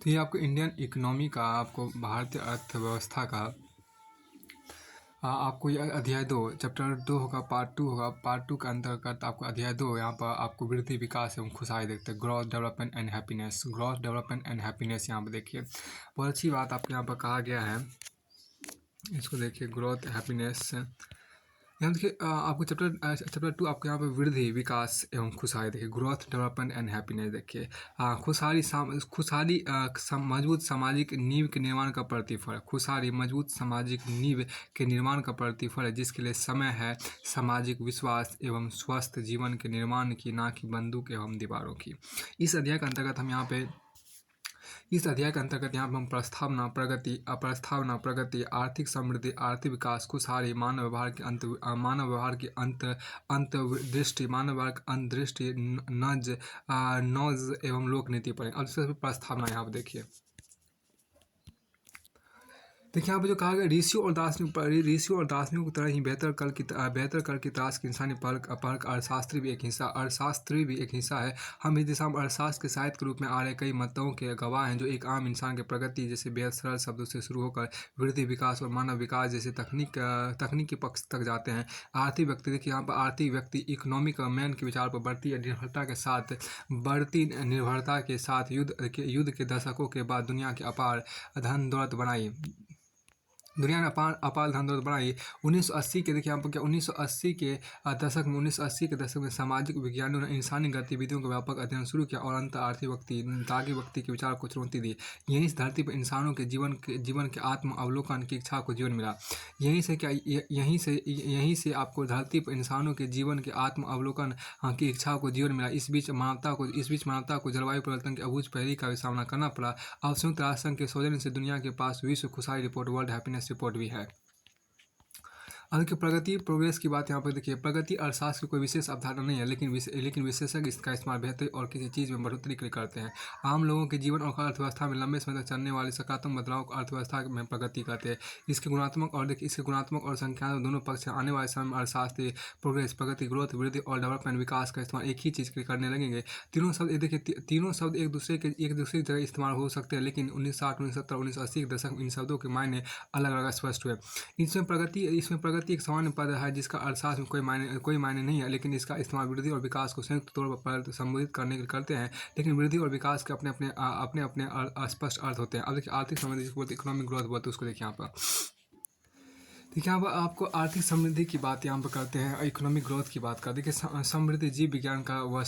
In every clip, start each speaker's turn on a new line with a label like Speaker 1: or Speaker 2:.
Speaker 1: तो ये आपको इंडियन इकोनॉमी का, आपको भारतीय अर्थव्यवस्था का आपको ये अध्याय 2 चैप्टर 2 होगा, पार्ट 2 होगा। पार्ट 2 के अंतर्गत आपको अध्याय 2 यहाँ पर आपको वृद्धि, विकास एवं खुशहाली देखते हैं। Growth, development and happiness. Growth, development and happiness यहाँ पर देखिए बहुत अच्छी बात आपको यहाँ पर कहा गया है। इसको देखिए, ग्रोथ, हैप्पीनेस। यहाँ देखिए आपको चैप्टर 2 आपको यहाँ पर वृद्धि, विकास एवं खुशहाली देखिए। ग्रोथ, डेवलपमेंट एंड हैप्पीनेस देखिए। खुशहाली मजबूत सामाजिक नींव के निर्माण का प्रतिफल। खुशहाली मजबूत सामाजिक नींव के निर्माण का प्रतिफल है, जिसके लिए समय है सामाजिक विश्वास एवं स्वस्थ जीवन के निर्माण की, ना कि बंदूक एवं दीवारों की। इस अध्याय के अंतर्गत हम प्रस्तावना, प्रगति, आर्थिक समृद्धि, आर्थिक विकास, खुशहाली, मानव व्यवहार की अंतर्दृष्टि, नॉज एवं लोक नीति पर। अब सबसे प्रस्तावना यहाँ पर देखिए यहाँ पर जो कहा गया, ऋषियों और दार्शनिकों की तरह ही बेहतर कल की तलाश की इंसानी पहल अर्थशास्त्री भी एक हिस्सा है। हम इस दिशा में अर्थशास्त्र के साहित्य के रूप में आ रहे कई मतों के गवाह हैं, जो एक आम इंसान के प्रगति जैसे बेहद सरल शब्दों से शुरू होकर वृद्धि, विकास और मानव विकास जैसे तकनीक के पक्ष तक जाते हैं। आर्थिक व्यक्ति देखिए यहाँ पर, आर्थिक व्यक्ति इकोनॉमिक मैन के विचार पर बढ़ती निर्भरता के साथ युद्ध के दशकों के बाद दुनिया ने अपार धन दौलत बनाई। 1980 के देखिए यहाँ पर क्या, 1980 के दशक में सामाजिक विज्ञानियों ने इंसानी गतिविधियों का व्यापक अध्ययन शुरू किया और अंत आर्थिक व्यक्ति के विचार को चुनौती दी। यहीं इस धरती पर इंसानों के जीवन के आत्म अवलोकन की इच्छा को जीवन मिला। यहीं से आपको धरती पर इंसानों के जीवन के आत्म अवलोकन की इच्छा को जीवन मिला। इस बीच मानवता को जलवायु परिवर्तन की अबूझ पहेली का भी सामना करना पड़ा। अब संयुक्त राष्ट्र संघ के सौजन्य से दुनिया के पास विश्व खुशहाली रिपोर्ट, वर्ल्ड हैप्पीनेस रिपोर्ट भी है। अब देखिए प्रगति, प्रोग्रेस की बात यहाँ पर देखिए। प्रगति अर्थशास्त्र की कोई विशेष अवधारणा नहीं है, लेकिन विशेषज्ञ इसका इस्तेमाल बेहतरी और किसी चीज़ में बढ़ोतरी के लिए करते हैं। आम लोगों के जीवन और अर्थव्यवस्था में लंबे समय तक चलने वाले सकारात्मक बदलाव को अर्थव्यवस्था में प्रगति कहते हैं। इसके गुणात्मक और संख्यात्मक दोनों पक्ष हैं। आने वाले समय में अर्थशास्त्री प्रगति, ग्रोथ, वृद्धि और डेवलपमेंट, विकास का इस्तेमाल एक ही चीज़ के लिए करने लगेंगे। तीनों शब्द एक दूसरे की जगह इस्तेमाल हो सकते हैं, लेकिन 1960, 1970, 1980 के दशक में इन शब्दों के मायने अलग अलग स्पष्ट हुए। इसमें प्रगति एक सामान्य पद है जिसका अर्थशास्त्र में कोई मायने नहीं है, लेकिन इसका इस्तेमाल वृद्धि और विकास को संयुक्त तौर पर संबोधित करने के लिए करते हैं। लेकिन वृद्धि और विकास के अपने स्पष्ट अर्थ होते हैं। अब देखिए आर्थिक समृद्धि जिसको बोलते हैं, इकोनॉमिक ग्रोथ बोलते हैं, उसको देखिए यहाँ पर। देखिए यहाँ पर आपको आर्थिक समृद्धि की बात यहाँ पर करते हैं, इकोनॉमिक ग्रोथ की बात करते हैं। देखिए समृद्धि जीव विज्ञान का वह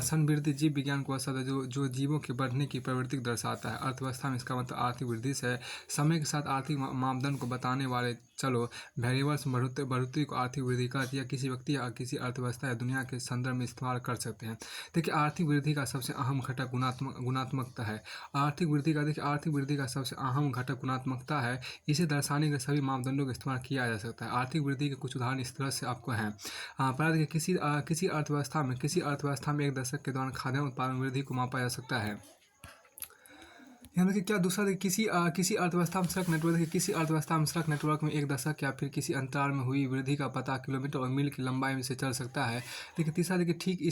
Speaker 1: समृद्धि जीव विज्ञान को शब्द है जो जीवों के बढ़ने की प्रवृत्ति को दर्शाता है। अर्थव्यवस्था में इसका मतलब आर्थिक वृद्धि से समय के साथ आर्थिक मापदंड को बताने वाले वेरिएबल्स बढ़ोतरी को आर्थिक वृद्धि कहती है। किसी व्यक्ति या किसी अर्थव्यवस्था या दुनिया के संदर्भ में इस्तेमाल कर सकते हैं। देखिए आर्थिक वृद्धि का सबसे अहम घटक गुणात्मकता है। आर्थिक वृद्धि का सबसे अहम घटक गुणात्मकता है। इसे दर्शाने के सभी मापदंडों का इस्तेमाल किया जा सकता है। आर्थिक वृद्धि के कुछ उदाहरण इस तरह से आपको हैं। पर किसी अर्थव्यवस्था में एक दशक के दौरान खाद्यान्न उत्पादन वृद्धि को मापा जा सकता है। यहाँ देखिए क्या दूसरा, किसी अर्थव्यवस्था में सड़क नेटवर्क में एक दशक या फिर किसी अंतराल में हुई वृद्धि का पता किलोमीटर और मील की लंबाई में से चल सकता है। लेकिन तीसरा देखिए, ठीक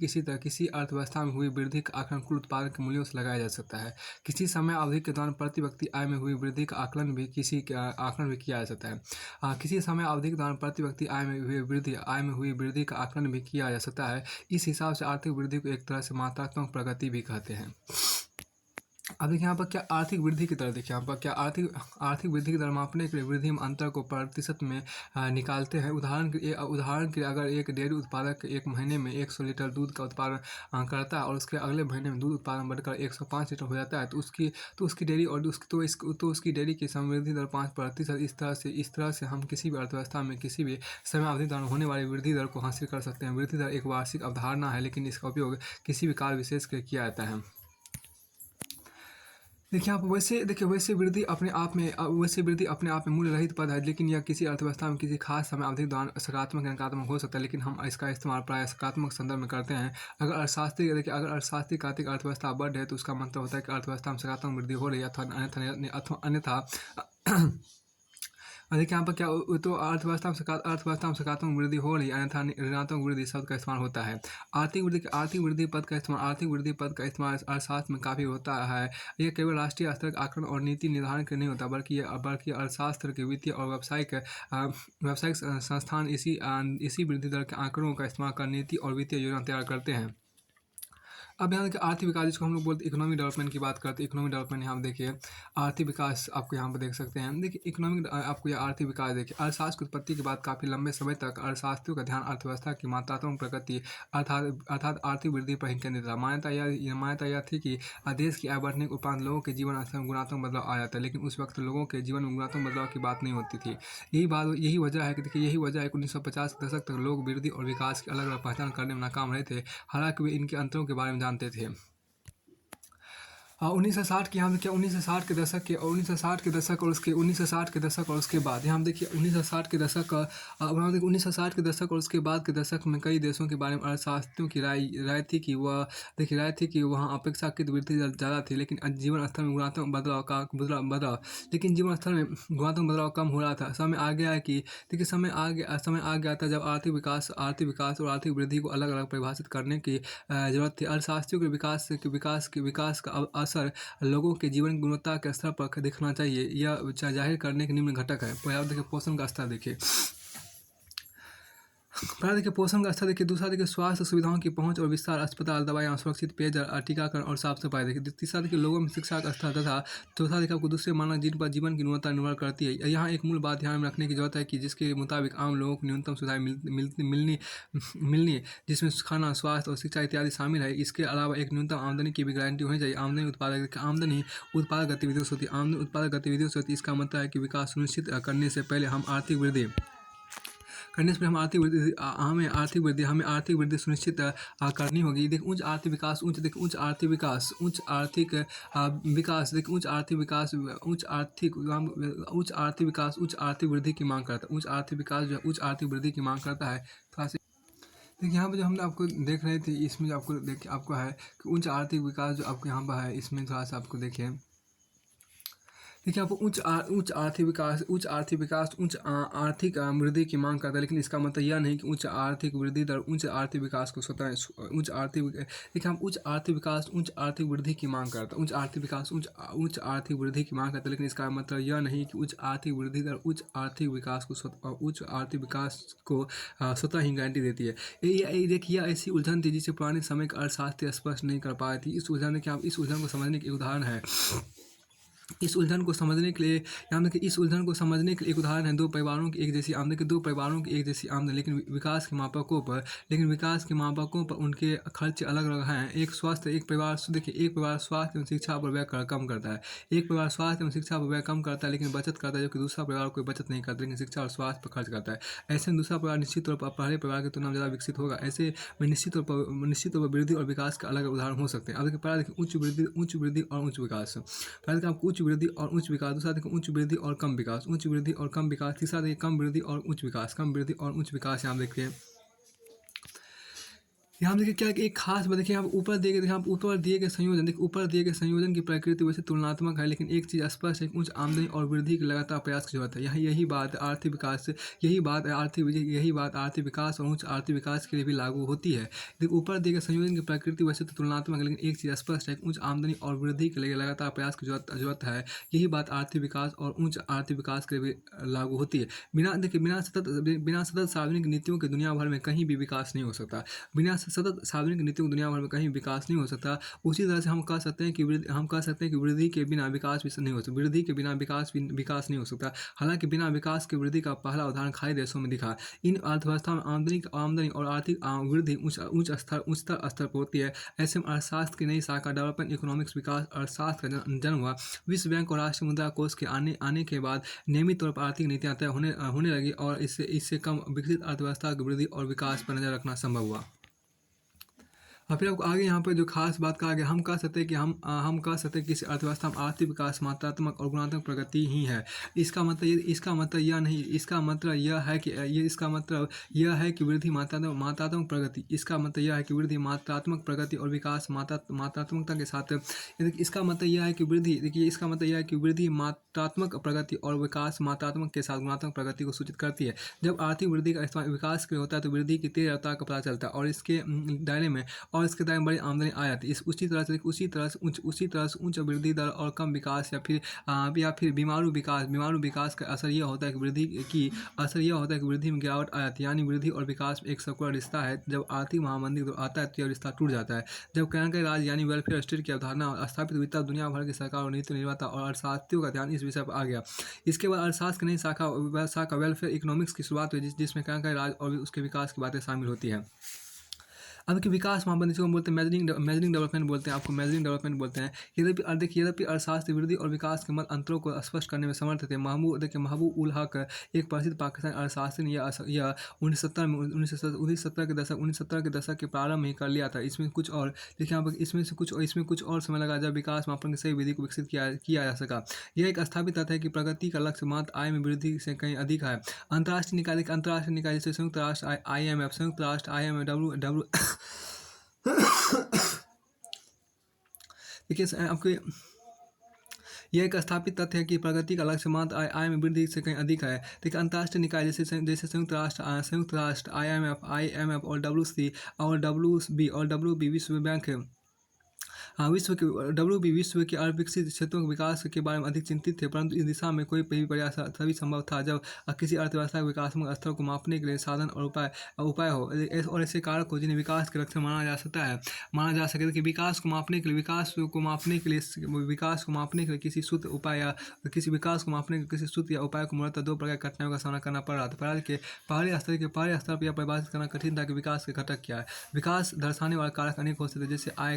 Speaker 1: इसी तरह किसी अर्थव्यवस्था में हुई वृद्धि का आकलन कुल उत्पादन के मूल्यों से लगाया जा सकता है। किसी समय अवधि के दौरान प्रति व्यक्ति आय में हुई वृद्धि का आकलन भी किया जा सकता है। किसी समय अवधि के दौरान प्रति व्यक्ति आय में हुई वृद्धि का आकलन भी किया जा सकता है। इस हिसाब से आर्थिक वृद्धि को एक तरह से मात्रात्मक प्रगति भी कहते हैं। अब देखिए यहाँ पर क्या आर्थिक वृद्धि की दर देखिए, यहाँ पर क्या आर्थिक वृद्धि की दर मापने के लिए वृद्धि में अंतर को प्रतिशत में निकालते हैं। उदाहरण के लिए अगर एक डेयरी उत्पादक एक महीने में 100 लीटर दूध का उत्पादन करता है और उसके अगले महीने में दूध उत्पादन बढ़कर 105 लीटर हो जाता है, तो उसकी डेयरी की समृद्धि दर 5%। इस तरह से हम किसी भी अर्थव्यवस्था में किसी भी समय अवधि दौरान होने वाली वृद्धि दर को हासिल कर सकते हैं। वृद्धि दर एक वार्षिक अवधारणा है, लेकिन इसका उपयोग किसी भी काल विशेष के लिए किया जाता है। देखिए आप वैसे वृद्धि अपने आप में मूल्य रहित पद है, लेकिन यह किसी अर्थव्यवस्था में किसी खास समय अवधि दौरान सकारात्मक या नकारात्मक हो सकता है, लेकिन हम इसका इस्तेमाल प्रायः सकारात्मक संदर्भ में करते हैं। अगर अर्थशास्त्री आर्थिक अर्थव्यवस्था बढ़ रही है तो उसका मतलब होता है कि अर्थव्यवस्था में सकारात्मक वृद्धि हो रही है, देखिए यहाँ पर क्या तो अर्थव्यवस्था में सकारात्मक वृद्धि हो रही है, अन्यथा ऋणात्मक वृद्धि शब्द का इस्तेमाल होता है। आर्थिक वृद्धि पद का इस्तेमाल अर्थशास्त्र में काफ़ी होता है। ये केवल राष्ट्रीय स्तर का आकलन और नीति निर्धारण के लिए नहीं होता, बल्कि अर्थशास्त्र के वित्तीय और व्यावसायिक संस्थान इसी वृद्धि दर के आंकड़ों का इस्तेमाल कर नीति और वित्तीय योजना तैयार करते हैं। अब यहाँ देखिए आर्थिक विकास, जिसको हम लोग बोलते हैं इकोनॉमिक डेवलपमेंट की बात करते हैं। इकोनॉमिक डेवलपमेंट यहाँ पे देखिए आर्थिक विकास आपको यहाँ पे देख सकते हैं। देखिए इकोनॉमिक आपको यह आर्थिक विकास देखिए अर्थशास्त्र की उत्पत्ति के बाद काफ़ी लंबे समय तक अर्थशास्त्रियों का ध्यान अर्थव्यवस्था की मात्रात्मक प्रगति अर्थात आर्थिक वृद्धि पर ही केंद्रित था। मान्यता यह थी कि देश की आय बढ़ने के उपरांत लोगों के जीवन स्तर में गुणात्मक बदलाव आ जाता है, लेकिन उस वक्त लोगों के जीवन में गुणात्मक बदलाव की बात नहीं होती थी। यही वजह है कि देखिए यही वजह है कि 1950 के दशक तक लोग वृद्धि और विकास की अलग अलग पहचान करने में नाकाम रहे थे, हालांकि वे इनके अंतरों के बारे में जानते थे। 1960 की यहाँ पे क्या 1960 के दशक और उसके बाद यहाँ देखिए 1960 के दशक का यहाँ देखिए 1960 के दशक और उसके बाद के दशक में कई देशों के बारे में अर्थशास्त्रियों की राय थी कि वहाँ अपेक्षाकृत वृद्धि ज़्यादा थी, लेकिन जीवन स्तर में गुणात्मक बदलाव लेकिन जीवन स्तर में गुणात्मक बदलाव कम हो रहा था। समय आ गया कि देखिए समय आ गया था जब आर्थिक विकास और आर्थिक वृद्धि को अलग अलग परिभाषित करने की जरूरत थी। अर्थशास्त्रियों के विकास का असर लोगों के जीवन की गुणवत्ता के स्तर पर दिखना चाहिए। यह जाहिर करने के निम्न घटक है। पहला देखिए पोषण का स्तर देखिए पोषण का स्तर देखिए। दूसरा देखिए स्वास्थ्य सुविधाओं की पहुंच और विस्तार, अस्पताल, दवाइयाँ, सुरक्षित पेयजल, टीकाकरण और साफ सफाई देखिए। तीसरा देखिए लोगों में शिक्षा का स्तर तथा चौथा देखिए आपको दूसरे मानक जिन पर जीवन की गुणवत्ता निर्भर करती है। यहाँ एक मूल बात ध्यान में रखने की जरूरत है कि जिसके मुताबिक आम लोगों को न्यूनतम सुविधाएं मिलनी, जिसमें खाना, स्वास्थ्य और शिक्षा इत्यादि शामिल है। इसके अलावा एक न्यूनतम आमदनी की भी गारंटी होनी चाहिए। आमदनी उत्पादक गतिविधियों से होती है। इसका मतलब है कि विकास सुनिश्चित करने से पहले हमें आर्थिक वृद्धि सुनिश्चित करनी होगी। देखिए उच्च आर्थिक वृद्धि की मांग करता है। उच्च आर्थिक विकास जो है उच्च आर्थिक वृद्धि की मांग करता है। थोड़ा सा देखिए यहाँ पे जो हम आपको देख रहे थे, इसमें जो आपको है कि उच्च आर्थिक विकास जो आपको यहाँ पर है, इसमें थोड़ा सा आपको देखिए आपको उच्च आर्थिक वृद्धि की मांग करता है, लेकिन इसका मतलब यह नहीं कि उच्च आर्थिक वृद्धि दर उच्च आर्थिक विकास को स्वतः देखिए हम उच्च आर्थिक वृद्धि की मांग करता है। उच्च आर्थिक वृद्धि की मांग करता है, लेकिन इसका मतलब यह नहीं कि उच्च आर्थिक वृद्धि दर उच्च आर्थिक विकास को स्वतः ही गारंटी देती है। ये देखिए ऐसी उलझन थी जिसे पुराने समय के अर्थशास्त्री स्पष्ट नहीं कर पाए थी। इस उलझन को समझने के उदाहरण है। इस उलझन को समझने के लिए एक उदाहरण है दो परिवारों की एक जैसी आमदनी, लेकिन विकास के मापकों पर उनके खर्च अलग अलग हैं। एक परिवार स्वास्थ्य एवं शिक्षा पर व्यय कम करता है, लेकिन बचत करता है, जबकि दूसरा परिवार कोई बचत नहीं करता लेकिन शिक्षा और स्वास्थ्य पर खर्च करता है। ऐसे में दूसरा परिवार निश्चित तौर पर पहले परिवार की तुलना में ज़्यादा विकसित होगा। ऐसे में निश्चित तौर पर वृद्धि और विकास के अलग उदाहरण हो सकते हैं। अब देखिए पहला देखिए उच्च वृद्धि और उच्च विकास। पहले देखिए आपको उच्च वृद्धि और उच्च विकास, दूसरा देखिए उच्च वृद्धि और कम विकास, तीसरा देखिए कम वृद्धि और उच्च विकास। यहाँ देखिए क्या है कि एक खास बात देखिए आप ऊपर दिए गए संयोजन की प्रकृति वैसे तुलनात्मक है, लेकिन एक चीज़ स्पष्ट है कि उच्च आमदनी और वृद्धि की लगातार प्रयास की जरूरत है। यही बात आर्थिक विकास और उच्च आर्थिक विकास के लिए भी लागू होती है। देखिए ऊपर दिए गए संयोजन की प्रकृति वैसे तो तुलनात्मक है, लेकिन एक चीज़ स्पष्ट है कि उच्च आमदनी और वृद्धि के लिए लगातार प्रयास की जरूरत है। यही बात आर्थिक विकास और उच्च आर्थिक विकास के लिए भी लागू होती है। बिना सतत सार्वजनिक नीतियों के दुनिया भर में कहीं भी विकास नहीं हो सकता। उसी तरह से हम कह सकते हैं कि वृद्धि के बिना विकास नहीं हो सकता। हालांकि बिना विकास के वृद्धि का पहला उदाहरण खाड़ी देशों में दिखा। इन अर्थव्यवस्था में आमदनी और आर्थिक वृद्धि उच्चतर स्तर पर होती है। ऐसे में अर्थशास्त्र की नई शाखा डेवलपमेंट इकोनॉमिक्स विकास अर्थशास्त्र का जन्म हुआ। विश्व बैंक और राष्ट्रीय मुद्रा कोष के आने के बाद नियमित तौर पर आर्थिक नीतियां तय होने लगी और इससे कम विकसित अर्थव्यवस्था की वृद्धि और विकास पर नजर रखना संभव हुआ। और फिर आपको आगे यहाँ पर जो खास बात कहा गया, हम कह सकते हैं कि हम कह सकते हैं कि किसी अर्थव्यवस्था में आर्थिक विकास मात्रात्मक और गुणात्मक प्रगति ही है। इसका मतलब यह है कि वृद्धि मात्रात्मक प्रगति, इसका मतलब यह है कि वृद्धि मात्रात्मक प्रगति और विकास मात्रात्मकता के साथ, इसका मतलब यह है कि वृद्धि, देखिए इसका मतलब यह है कि वृद्धि मात्रात्मक प्रगति और विकास मात्रात्मक के साथ गुणात्मक प्रगति को सूचित करती है। जब आर्थिक वृद्धि का इस्तेमाल विकास के लिए होता है तो वृद्धि की तेज रफ्तार का पता चलता है, और इसके दायरे में बड़ी आमदनी आ जाती है। इस उसी तरह से उच्च वृद्धि दर और कम विकास या फिर बीमारू विकास का असर यह होता है कि वृद्धि में गिरावट आ जाती है। यानी वृद्धि और विकास में एक सर्कुलर रिश्ता है। जब आर्थिक महामंदी आता है तो यह रिश्ता टूट जाता है। जब क्रांतिकारी राज यानी वेलफेयर स्टेट की अवधारणा स्थापित हुई तब दुनिया भर की सरकार और नीति निर्माता और अर्थशास्त्रियों का ध्यान इस विषय पर आ गया। इसके बाद अर्थशास्त्र की नई शाखा वेलफेयर इकोनॉमिक्स की शुरुआत हुई, जिसमें क्रांतिकारी राज और उसके विकास की बातें शामिल होती है। अब कि विकास मापदंड जिसको हम बोलते हैं मेजरिंग डेवलपमेंट बोलते हैं, आपको मेजरिंग डेवलपमेंट बोलते हैं। यद्यपि अर्थशास्त्र वृद्धि और विकास के मध्य अंतरों को स्पष्ट करने में समर्थ थे। महबूब उल हक, एक प्रसिद्ध पाकिस्तानी अर्थशास्त्री ने यह 1970 के दशक के प्रारंभ में ही कर लिया था। इसमें कुछ और देखिए यहाँ पर, इसमें कुछ और समय लगा जब विकास मापन की सही विधि को विकसित किया जा सका। यह एक स्थापित तथ्य है कि प्रगति का लक्ष्य मात्र आय में वृद्धि से कहीं अधिक है। अंतर्राष्ट्रीय निकाय जैसे संयुक्त राष्ट्र IMF, देखिए आपको यह एक स्थापित तथ्य है कि प्रगति का लक्ष्य मात्र आय में वृद्धि से कहीं अधिक है। देखिए अंतर्राष्ट्रीय निकाय जैसे संयुक्त राष्ट्र IMF और WB विश्व बैंक, विश्व के अविकसित क्षेत्रों के विकास के बारे में अधिक चिंतित थे, परंतु इस दिशा में कोई भी प्रयास तभी संभव था जब किसी अर्थव्यवस्था के विकासात्मक स्तर को मापने के लिए साधन और उपाय हो, और ऐसे कारक हो जिन्हें विकास के लक्ष्य माना जा सके कि विकास को मापने के लिए किसी सूत्र या उपाय को मूलतः दो प्रकार की कठिनाइयों का सामना करना पड़ रहा था। पहले स्तर पर यह परिभाषित करना कठिन था कि विकास के घटक क्या है। विकास दर्शाने वाले कारक अनेक हो सकते थे, जैसे आय,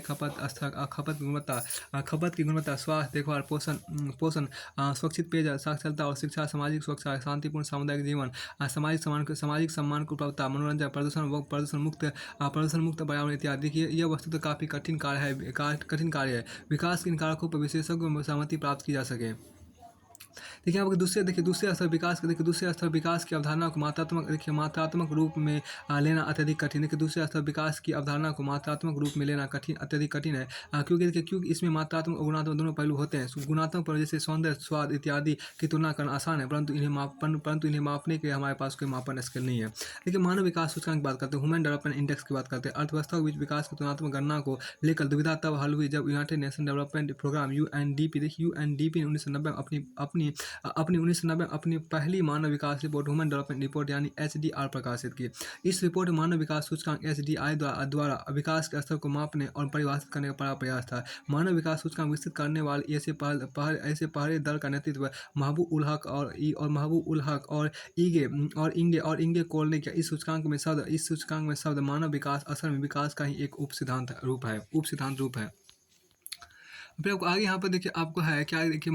Speaker 1: खपत की गुणवत्ता, स्वास्थ्य देखभाल, पोषण, सुरक्षित पेयजल, साक्षरता और शिक्षा, सामाजिक सुरक्षा, शांतिपूर्ण सामुदायिक जीवन, सामाजिक सम्मान को उपलब्धता, मनोरंजन, प्रदूषण मुक्त पर्यावरण इत्यादि। देखिए यह वस्तु तो काफ़ी कठिन कार्य है। विकास के इन कारकों पर विशेषज्ञों में सहमति प्राप्त की जा सके। देखिए आपको दूसरे स्तर विकास की अवधारणा को मात्रात्मक रूप में लेना अत्यधिक कठिन है। दूसरे स्तर विकास की अवधारणा को मात्रात्मक रूप में लेना अत्यधिक कठिन है, क्योंकि इसमें मात्रात्मक और गुणात्मक दोनों पहलू होते हैं। गुणात्मक पर जैसे सौंदर्य, स्वाद इत्यादि की तुलना करना आसान है, परंतु इन्हें मापने के लिए हमारे पास कोई मापन स्केल नहीं है। देखिए मानव विकास सूचकांक की बात करते हैं, ह्यूमन डेवलपमेंट इंडेक्स की बात करते हैं। अर्थव्यवस्था के बीच विकास की तुलनात्मक गणना को लेकर दुविधा तब हल हुई जब United Nation development programme UNDP ने 1990 अपनी पहली मानव विकास रिपोर्ट ह्यूमन डेवलपमेंट रिपोर्ट यानी HDR प्रकाशित की। इस रिपोर्ट में मानव विकास सूचकांक HDI द्वारा विकास के स्तर को मापने और परिभाषित करने का बड़ा प्रयास था। मानव विकास सूचकांक विकसित करने वाले ऐसे पहले दल का नेतृत्व महबूब उल हक और इंगे कोल ने किया। इस सूचकांक में शब्द मानव विकास असल में विकास का ही एक उप सिद्धांत रूप है। फिर आपको आगे यहाँ पर देखिए आपको है क्या, देखिए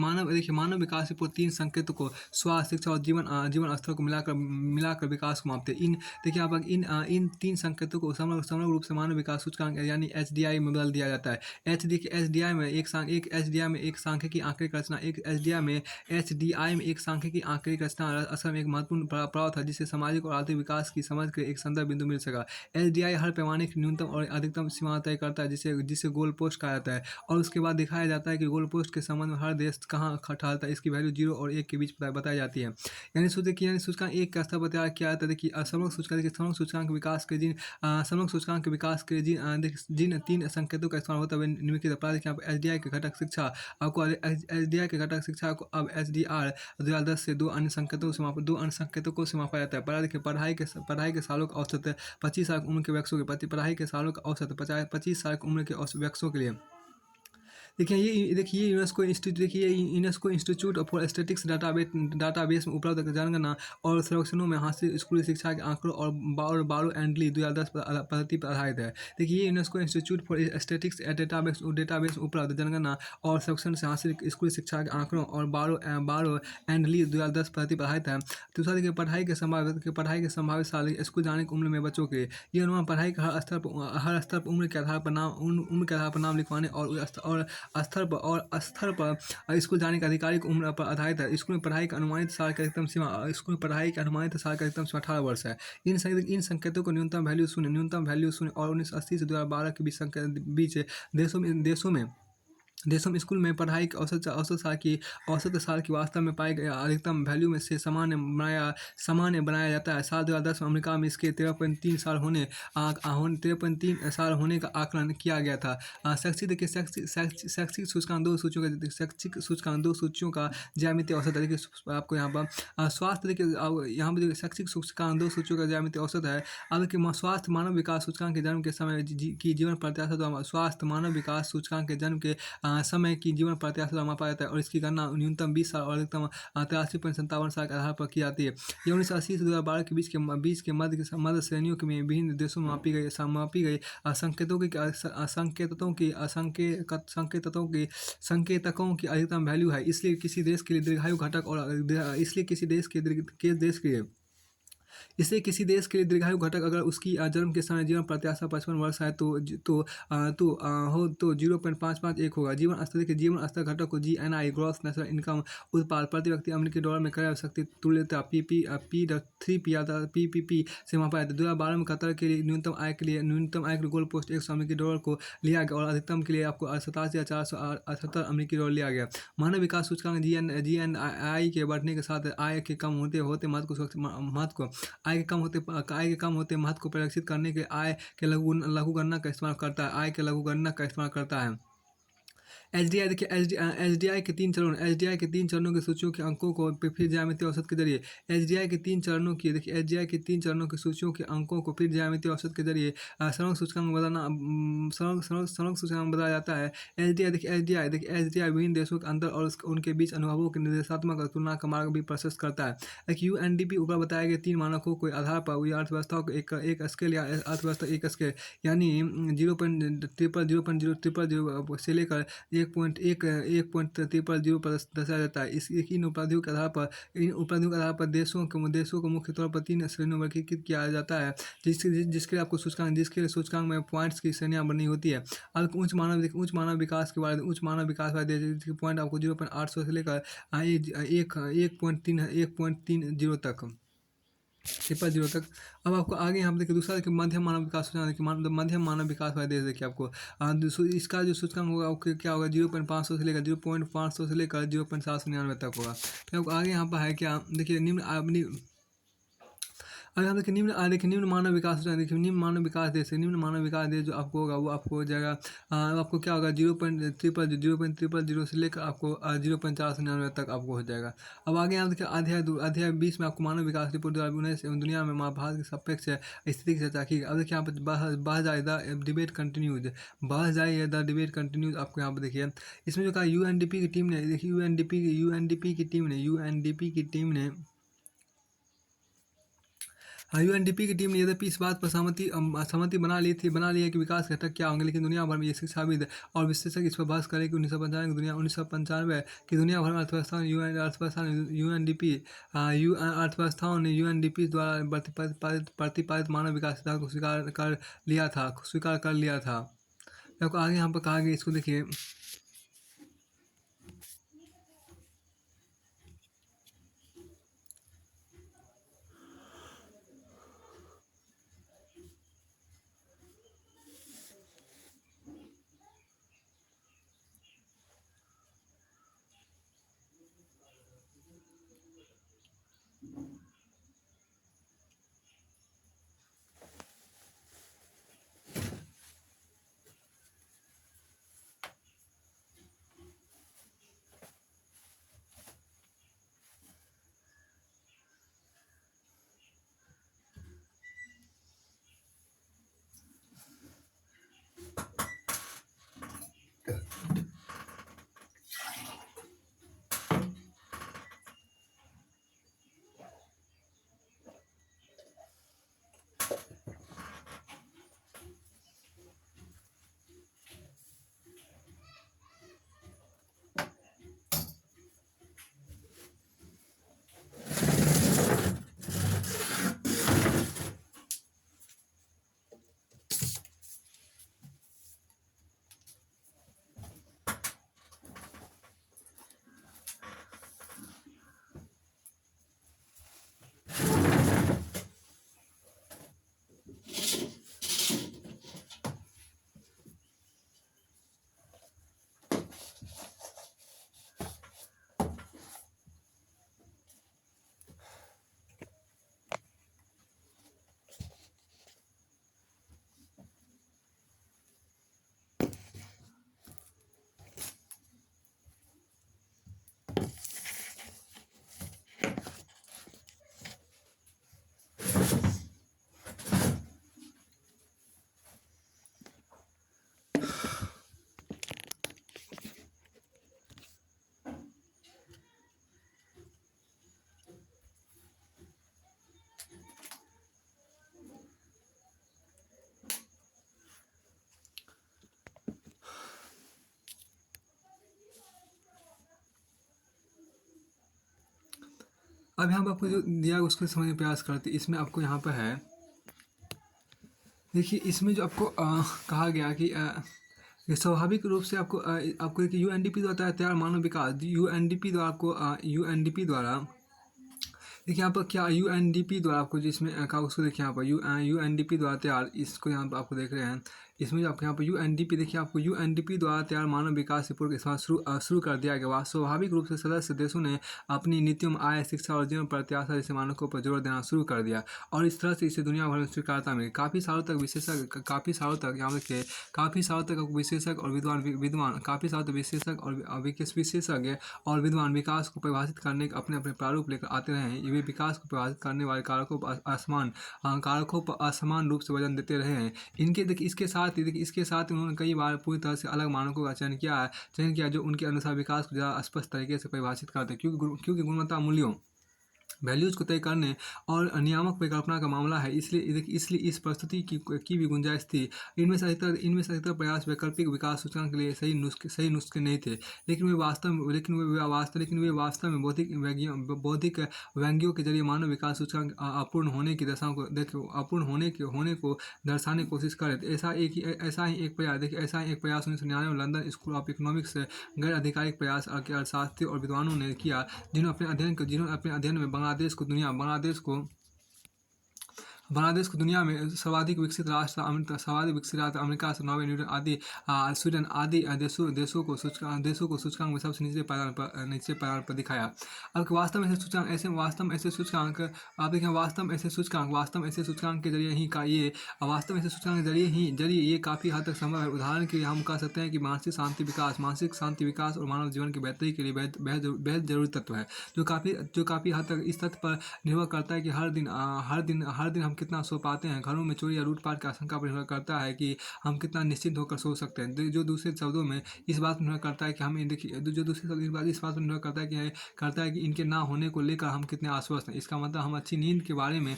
Speaker 1: मानव विकास रिपोर्ट 3 संकेतों को, स्वास्थ्य, शिक्षा और जीवन स्तर को मिलाकर विकास को मापते हैं। देखिए आप इन 3 संकेतों को समग्र रूप से मानव विकास सूचकांक यानी HDI में बदल दिया जाता है। HDI में एक सांख्यिकी आंकड़े की रचना असल में एक महत्वपूर्ण पड़ाव था, जिससे सामाजिक और आर्थिक विकास की समझ के एक संदर्भ बिंदु मिल सका। HDI हर पैमाने की न्यूनतम और अधिकतम सीमा तय करता है, जिसे गोल पोस्ट कहा जाता है, और उसके बाद दिखाया जाता है कि गोल पोस्ट के संबंध में हर देश कहाँ ठहरता है। इसकी वैल्यू 0 और 1 के बीच बताई जाती है। यानी सूचकांक 1 का स्तर पर तैयार किया जाता है। देखिए समग्र सूचकांक विकास के जिन 3 संकेतों का इस्तेमाल होता है निम्नलिखित अपराध के HDI के घटक शिक्षा को अब HDR 2010 से 2 अन्य संकेतों को से मापा जाता है। पढ़ाई के सालों का औसत 25 साल की उम्र के वयस्कों के प्रति, पढ़ाई के सालों का औसत 25 साल की उम्र के वयस्कों के लिए। देखिए UNESCO institute for statistics database में उपलब्ध जनगणना और सर्वेक्षणों में हासिल स्कूली शिक्षा के आंकड़ों और बारो एंडली 2010 पद्धति पर आधारित है। देखिए ये UNESCO institute for statistics database में उपलब्ध जनगणना और सर्वेक्षण से हासिल स्कूली शिक्षा के आंकड़ों और बारो एंडली 2010 पद्धति पर आधारित है। दूसरा देखिए पढ़ाई के संभावित साल स्कूल जाने की उम्र में बच्चों के ये अनुमान पढ़ाई के हर स्तर पर उम्र के आधार पर नाम लिखवाने और स्तर पर स्कूल जाने की आधिकारिक उम्र पर आधारित है। स्कूल में पढ़ाई का अनुमानित साल की अधिकतम सीमा 18 वर्ष है। इन संकेतों को न्यूनतम वैल्यू शून्य और 1980 से 2012 के बीच देशों में स्कूल में पढ़ाई की औसत साल की वास्तव में पाई गई अधिकतम वैल्यू में से सामान्य बनाया जाता है। साल 2010 में अमेरिका में इसके 13.3 साल होने का आकलन किया गया था। शैक्षिक सूचकांक दो सूचियों का ज्यामितीय औसत है। देखिए आपको यहाँ पर स्वास्थ्य देखिए यहाँ पर शैक्षिक सूचकांक 2 सूचियों का ज्यामितीय औसत है। अब देखिए स्वास्थ्य मानव विकास सूचकांक के जन्म के समय की जीवन प्रत्याशा तो स्वास्थ्य मानव विकास सूचकांक के जन्म के समय की जीवन प्रत्याशा द्वारा मापा जाता है और इसकी गणना न्यूनतम 20 साल और अधिकतम 83.57 साल के आधार पर की जाती है। ये 1980 से 2012 के बीच के मध्य श्रेणियों में विभिन्न देशों में मापी गई संकेतकों की अधिकतम वैल्यू है। इसलिए किसी देश के लिए दीर्घायु घटक और इसलिए किसी देश के लिए दीर्घायु घटक अगर उसकी जन्म के समय जीवन प्रत्याशा 55 वर्ष है तो 0.551 होगा। जीवन स्तर घटक को GNI ग्रॉस नेशनल इनकम उत्पाद प्रति व्यक्ति अमेरिकी डॉलर में क्रय शक्ति तुल्यता PPP से मापा जाता है। 2012 में कतर के लिए न्यूनतम आय के गोल पोस्ट 100 अमेरिकी डॉलर को लिया गया और अधिकतम के लिए आपको 87,478 अमेरिकी डॉलर लिया गया। मानव विकास सूचकांक GNI के बढ़ने के साथ आय के कम होते आय के कम होते महत्व को परिलक्षित करने के आय के लघु गणना का इस्तेमाल करता है। एचडीआई देखिए एचडीआई के 3 चरणों की सूचियों के अंकों को फिर ज्यामितीय औसत के जरिए एचडीआई के 3 चरणों की सूचियों के अंकों को फिर ज्यामितीय औसत के जरिए सड़क सूचकांक में बदला जाता है। एचडीआई विभिन्न देशों के अंदर और उनके बीच अनुभवों के निर्देशात्मक तुलना का मार्ग भी प्रशस्त करता है। एक यूएनडीपी ऊपर बताए गए 3 मानकों के आधार पर अर्थव्यवस्था को एक स्केल या अर्थव्यवस्था एक स्केल यानी 0.000 से लेकर 1.0 पर दर्शाया जाता है। इन उपलब्धियों के आधार पर देशों को मुख्य तौर पर 3 श्रेणियों में वर्गीकृत किया जाता है जिसके लिए सूचकांक में पॉइंट्स की श्रेणियां बनी होती है। अब उच्च मानव विकास वाले देश के पॉइंट आपको 0.800 से लेकर 1.30 तक 0 तक। अब आपको आगे यहाँ पर देखिए दूसरा देखिए मध्यम मानव विकास सूचकांक देखिए मध्यम मानव विकास वाले देश देखिए आपको इसका जो सूचकांक होगा क्या होगा 0.500 से लेकर 0.799 तक होगा। फिर आपको आगे यहाँ पर है क्या देखिए अगर हम देखिए निम्न मानव विकास देश जो आपको होगा वो आपको हो जाएगा आपको क्या होगा 0.000 से लेकर आपको 0.499 तक आपको हो जाएगा। अब आगे हम देखिए अध्याय 20 में आपको मानव विकास रिपोर्ट 2019 दुनिया में भारत की सापेक्ष स्थिति की चर्चा की। अब देखिए यहाँ पर बहस जाए द डिबेट कंटिन्यूज आपको यहाँ पर देखिए इसमें जो कहा यूएनडीपी की टीम ने देखिए यूएनडीपी की टीम ने यद्यपि इस बात पर सहमति बना ली है कि विकास घटक क्या होंगे, लेकिन दुनिया भर में ये शिक्षाविद और विशेषज्ञ इस पर बहस करें कि 1995 की दुनिया भर में अर्थव्यवस्थाओं ने यूएनडीपी द्वारा प्रतिपादित मानव विकास सिद्धांत को स्वीकार कर लिया था। आपको आगे यहाँ पर कहा गया इसको देखिए अब यहाँ पर आपको जो दिया है उसको समझने का प्रयास करते हैं। इसमें आपको यहाँ पर है, देखिए इसमें जो आपको कहा गया कि ये स्वाभाविक रूप से आपको एक यूएनडीपी द्वारा तैयार मानव विकास, यूएनडीपी द्वारा आपको यूएनडीपी द्वारा, देखिए यहाँ पर क्या यूएनडीपी द्वारा आपको जिसमें कहा उसको देखिए यहाँ पर यूएनडीपी द्वारा तैयार, इसको यहाँ पर आपको देख रहे हैं। इसमें जो आपको यहाँ पर यूएनडीपी, देखिए आपको यूएनडीपी द्वारा तैयार मानव विकास रिपोर्ट के साथ शुरू कर दिया गया। वह स्वाभाविक रूप से सदस्य देशों ने अपनी नीतियों में आय, शिक्षा और जीवन प्रत्याशा जैसे मानकों पर जोर देना शुरू कर दिया और इस तरह से इसे दुनिया भर में स्वीकारता मिली। काफ़ी सालों तक यहाँ देखिए काफ़ी सालों तक विशेषज्ञ और विद्वान काफ़ी सालों तक विशेषज्ञ और विद्वान विकास को परिभाषित करने के अपने अपने प्रारूप लेकर आते रहे हैं। वे विकास को प्रभावित करने वाले कारकों पर असमान रूप से वजन देते रहे हैं। इनके देखिए इसके साथ ही उन्होंने कई बार पूरी तरह से अलग मानकों का चयन किया जो उनके अनुसार विकास को ज़्यादा स्पष्ट तरीके से परिभाषित करते हैं, क्योंकि गुणवत्ता मूल्यों वैल्यूज़ को तय करने और नियामक परिकल्पना का मामला है, इसलिए इस प्रस्तुति की भी गुंजाइश थी। इनमें से अधिकतर प्रयास वैकल्पिक विकास सूचकांक के लिए सही नुस्खे नहीं थे, लेकिन वे वास्तव में बौद्धिक व्यंग्यों के जरिए मानव विकास सूचकांक अपूर्ण होने की दशा को अपूर्ण होने को दर्शाने की कोशिश कर रहे थे। ऐसा ही एक प्रयास 1999 में लंदन स्कूल ऑफ इकोनॉमिक्स से गैर आधिकारिक प्रयास के अर्थशास्त्रियों और विद्वानों ने किया, जिन्होंने अपने अध्ययन में बांग्लादेश को दुनिया में सर्वाधिक विकसित राष्ट्र अमेरिका से नॉर्वे, न्यूजीलैंड आदि स्वीडन आदि देशों को सूचकांक में सबसे निचले पायदान पर दिखाया। अब वास्तव में ऐसे सूचकांक आप देखें, वास्तव में ऐसे सूचकांक के जरिए ही ये काफ़ी हद तक संभव है। उदाहरण के लिए हम कह सकते हैं कि मानसिक शांति विकास और मानव जीवन की बेहतरी के लिए बेहद जरूरी तत्व है, जो काफ़ी हद तक इस तथ्य पर निर्भर करता है कि हर दिन हम कितना सो पाते हैं। घरों में चोरी या लूटपाट की आशंका पर निर्भर करता है कि हम कितना निश्चिंत होकर सो सकते हैं, जो दूसरे शब्दों में इस बात पर निर्भर करता है कि हमें देखिए जो दूसरे शब्द इस बात पर निर्भर करता है कि इनके ना होने को लेकर हम कितने आश्वस्त हैं। इसका मतलब हम अच्छी नींद के बारे में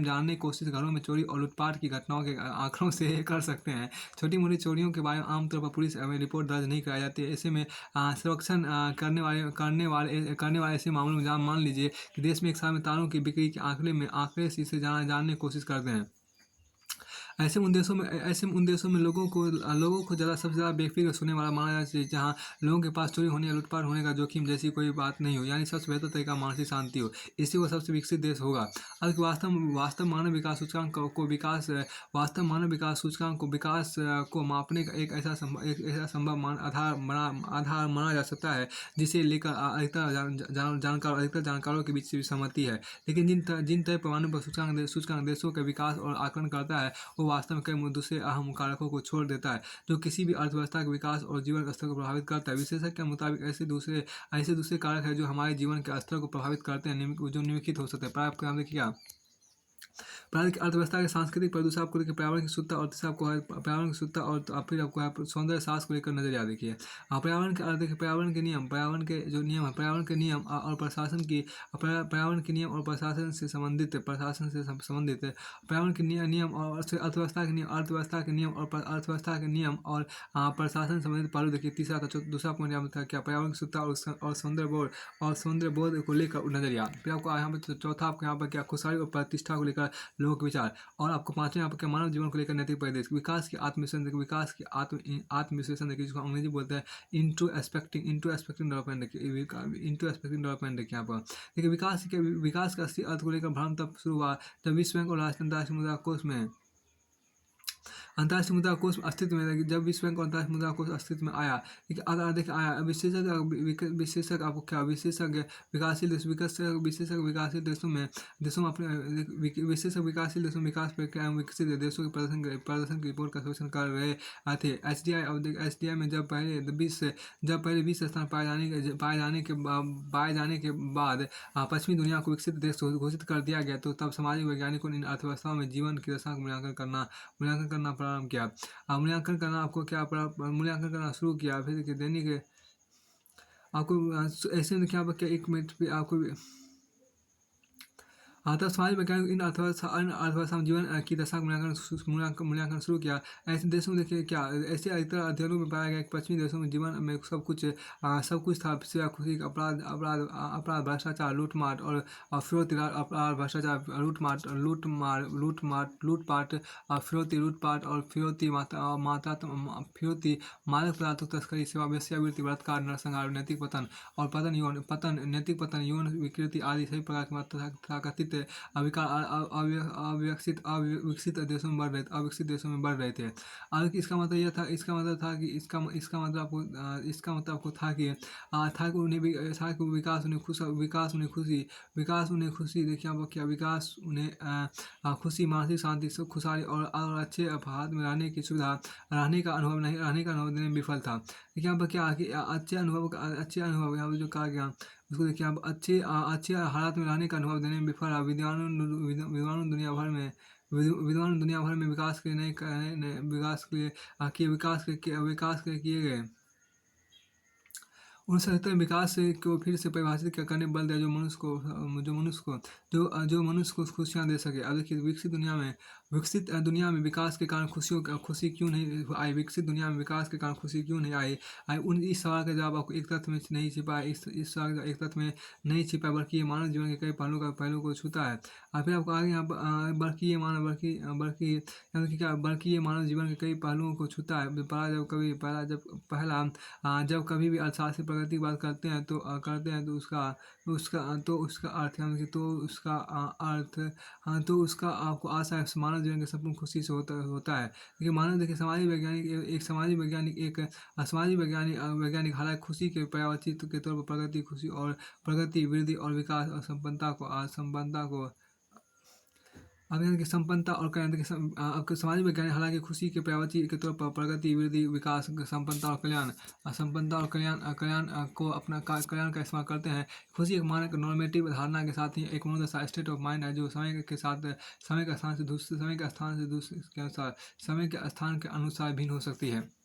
Speaker 1: जानने की कोशिश घरों में चोरी और लूटपाट की घटनाओं के आंकड़ों से कर सकते हैं। छोटी मोटी चोरियों के बारे में आमतौर पर पुलिस में रिपोर्ट दर्ज नहीं कराई जाती है। ऐसे में संरक्षण करने वाले ऐसे मामलों में मान लीजिए कि देश में एक साल में तारों की बिक्री के आंकड़े से इसे जानने की कोशिश करते हैं। ऐसे उन देशों में लोगों को सबसे ज़्यादा बेफिक्र सोने वाला माना जाता है, जहाँ लोगों के पास चोरी होने या लूटपाट होने का जोखिम जैसी कोई बात नहीं हो, यानी सबसे बेहतर तरीका मानसिक शांति हो। इससे वो सबसे विकसित देश होगा। अब वास्तव मानव विकास सूचकांक को विकास को मापने का एक ऐसा संभव आधार माना जा सकता है, जिसे लेकर अधिकतर जानकारों के बीच सहमति है। लेकिन जिन तय पैमानों पर सूचकांक देशों के विकास और आकलन करता है, वो वास्तव में कई दूसरे अहम कारकों को छोड़ देता है, जो किसी भी अर्थव्यवस्था के विकास और जीवन स्तर को प्रभावित करता है। विशेषज्ञ के मुताबिक ऐसे दूसरे कारक हैं जो हमारे जीवन के स्तर को प्रभावित करते हैं, जो निम्नलिखित हो सकते हैं। प्राप्त हम देखिए प्राकृतिक अर्थव्यवस्था के सांस्कृतिक प्रदूषण आपको देखिए, पर्यावरण की शुद्धता और तीसरा आपको है पर्यावरण की शुद्धता और फिर आपको है सौंदर्य साहस को लेकर नजरिया देखिए। पर्यावरण के नियम है, पर्यावरण के नियम और प्रशासन से संबंधित पर्यावरण के नियम और अर्थव्यवस्था के नियम और प्रशासन संबंधित पहलू देखिए। तीसरा था दूसरा पॉइंट यहाँ था क्या, पर्यावरण की शुद्धता और सौंदर्य बोध को लेकर नजरिया। फिर आपको यहाँ पर चौथा आपको यहाँ पर क्या, खुशहाली और प्रतिष्ठा को लेकर लोगों के विचार, और आपको पांचवें यहाँ पर क्या, मानव जीवन को लेकर नैतिक परिदृश्य, विकास की आत्मविश्लेषण देखिए, जिसको अंग्रेजी बोलते हैं इंट्रोस्पेक्टिव डेवलपमेंट देखिए यहाँ पर। देखिए विकास का असली अर्थ को लेकर भ्रम तब शुरू हुआ जब विश्व बैंक और अंतर्राष्ट्रीय मुद्रा कोष में अस्तित्व में, जब विश्व बैंक और अंतर्राष्ट्रीय मुद्रा कोष अस्तित्व में आया। विकासशील देशों में विकास प्रक्रिया में विकसित देशों के प्रदर्शन की रिपोर्ट का सर्वेक्षण कर रहे थे। एसडीआई में जब पहले 20 स्थान पाए जाने के बाद पश्चिमी दुनिया को विकसित देश घोषित कर दिया गया, तो तब सामाजिक वैज्ञानिकों ने इन अर्थव्यवस्थाओं में जीवन की दशा का मूल्यांकन करना शुरू किया। फिर दैनिक आपको ऐसे में क्या एक मिनट पे आपको तब समाज वैज्ञानिक इन अर्थव्यवस्था में जीवन की दशा का मूल्यांकन शुरू किया। ऐसे देशों में देखिए क्या ऐसे अधिकतर अध्ययनों में पाया गया कि पश्चिमी देशों में जीवन में सब कुछ था, सिवा खुशी का अपराध अपराध अपराध भ्रष्टाचार लूटमार और फिरौती अपराध भ्रष्टाचार लूटपाट फिरौती लूटपाट और फिरौती मादक पदार्थों की तस्करी सेवा वेश्यावृत्ति बलात्कार नरसंहार नैतिक पतन और नैतिक पतन यौन विकृति आदि सभी प्रकार के तथाकथित अविकसित देशों में बढ़ रहे थे। हालांकि इसका मतलब आपको था कि विकास उन्हें खुशी देखिए आप क्या विकास उन्हें खुशी मानसिक शांति सुख खुशहाली और अच्छे हाथ में रहने का अनुभव देने में विफल था। देखिए यहाँ पर क्या है कि अच्छे अनुभव यहाँ पर जो कहा गया उसको देखिए आप अच्छे हालात में रहने का अनुभव देने में विफल रहा। विद्वान दुनिया भर में विकास के नए विकास के किए गए उन सतत विकास को फिर से परिभाषित करने बल दिया जो मनुष्य को खुशियाँ दे सके। अब देखिए विकसित दुनिया में विकास के कारण खुशी क्यों नहीं आई, विकसित दुनिया में विकास के कारण खुशी क्यों नहीं आई उन इस सवाल का जवाब आपको एक तथ्य में नहीं छिपा है। इस सवाल का एक तथ्य में नहीं छिपा बल्कि ये मानव जीवन के कई पहलुओं को छूता है। और फिर आपको आगे यहाँ पर बल्कि ये मानव जीवन के कई पहलुओं को छूता है। जब कभी भी अर्थशास्त्री प्रगति की बात करते हैं तो उसका अर्थ आपको आशा है मानव जीवन के संपूर्ण खुशी से होता है। देखिए मानव देखिए सामाजिक वैज्ञानिक हालांकि खुशी के पर्यायवाची के तौर पर प्रगति वृद्धि और विकास और संपन्नता को अभियान की संपन्नता और कल्याण आपके सामाजिक वैज्ञानिक हालांकि खुशी के पर्यायवाची के तौर पर प्रगति वृद्धि विकास संपन्नता और कल्याण को अपना कल्याण का इस्तेमाल करते हैं। खुशी एक मानक नॉर्मेटिव धारणा के साथ ही एक मनोदशा स्टेट ऑफ माइंड है जो समय के स्थान के अनुसार भिन्न हो सकती है।